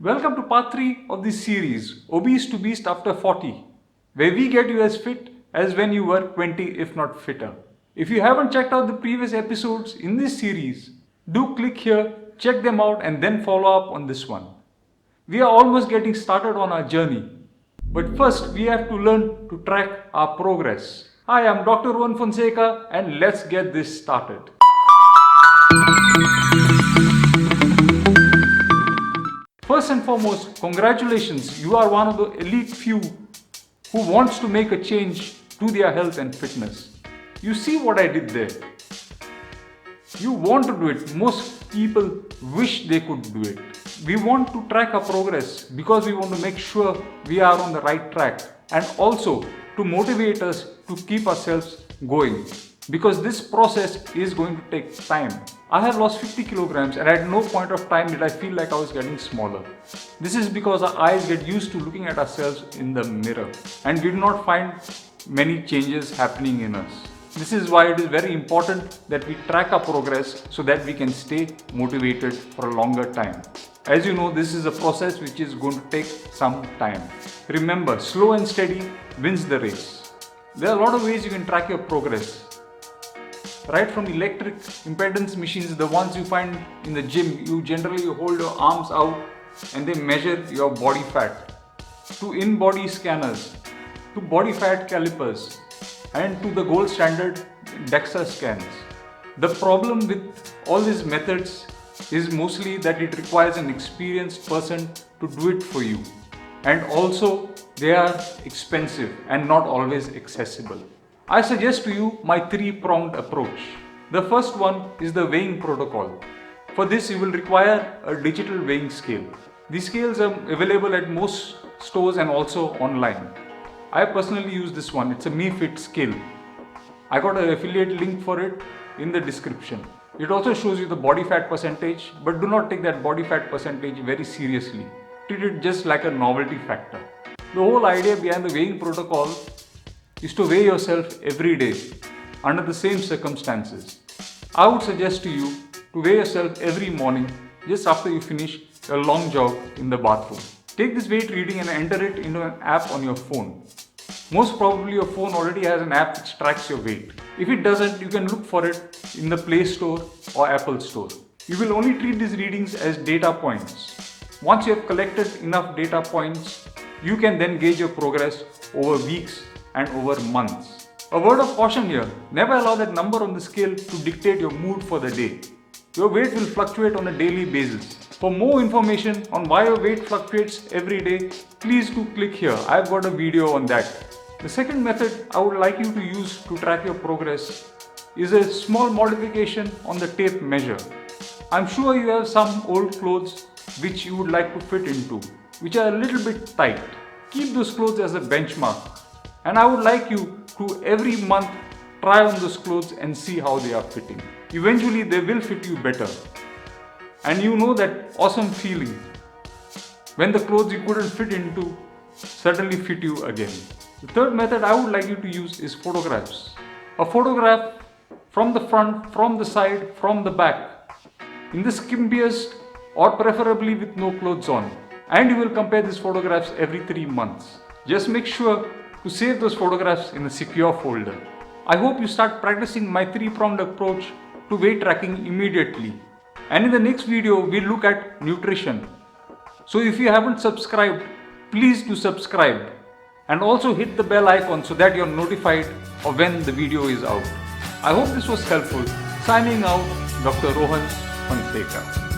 Welcome to part 3 of this series, Obese to Beast After 40, where we get you as fit as when you were 20, if not fitter. If you haven't checked out the previous episodes in this series, do click here, check them out, and then follow up on this one. We are almost getting started on our journey, but first we have to learn to track our progress. Hi, I'm Dr. Rohan Fonseca, and let's get this started. First and foremost, congratulations, you are one of the elite few who wants to make a change to their health and fitness. You see what I did there? You want to do it. Most people wish they could do it. We want to track our progress because we want to make sure we are on the right track, and also to motivate us to keep ourselves going, because this process is going to take time. I have lost 50 kilograms and at no point of time did I feel like I was getting smaller. This is because our eyes get used to looking at ourselves in the mirror and we do not find many changes happening in us. This is why it is very important that we track our progress so that we can stay motivated for a longer time. As you know, this is a process which is going to take some time. Remember, slow and steady wins the race. There are a lot of ways you can track your progress. Right from electric impedance machines, the ones you find in the gym, you generally hold your arms out and they measure your body fat, to in-body scanners, to body fat calipers, and to the gold standard DEXA scans. The problem with all these methods is mostly that it requires an experienced person to do it for you, and also they are expensive and not always accessible. I suggest to you my three-pronged approach. The first one is the weighing protocol. For this you will require a digital weighing scale. These scales are available at most stores and also online. I personally use this one. It's a MeFit scale. I got an affiliate link for it in the description. It also shows you the body fat percentage, but do not take that body fat percentage very seriously. Treat it just like a novelty factor. The whole idea behind the weighing protocol is to weigh yourself every day under the same circumstances. I would suggest to you to weigh yourself every morning just after you finish a long jog in the bathroom. Take this weight reading and enter it into an app on your phone. Most probably your phone already has an app which tracks your weight. If it doesn't, you can look for it in the Play Store or Apple Store. You will only treat these readings as data points. Once you have collected enough data points, you can then gauge your progress over weeks and over months. A word of caution here, never allow that number on the scale to dictate your mood for the day. Your weight will fluctuate on a daily basis. For more information on why your weight fluctuates every day, please do click here. I've got a video on that. The second method I would like you to use to track your progress is a small modification on the tape measure. I'm sure you have some old clothes which you would like to fit into, which are a little bit tight. Keep those clothes as a benchmark. And I would like you to every month try on those clothes and see how they are fitting. Eventually they will fit you better. And you know that awesome feeling when the clothes you couldn't fit into suddenly fit you again. The third method I would like you to use is photographs. A photograph from the front, from the side, from the back, in the skimpiest or preferably with no clothes on. And you will compare these photographs every 3 months. Just make sure to save those photographs in a secure folder. I hope you start practicing my three-pronged approach to weight tracking immediately. And in the next video, we'll look at nutrition. So if you haven't subscribed, please do subscribe. And also hit the bell icon so that you're notified of when the video is out. I hope this was helpful. Signing out, Dr. Rohan Fonseca.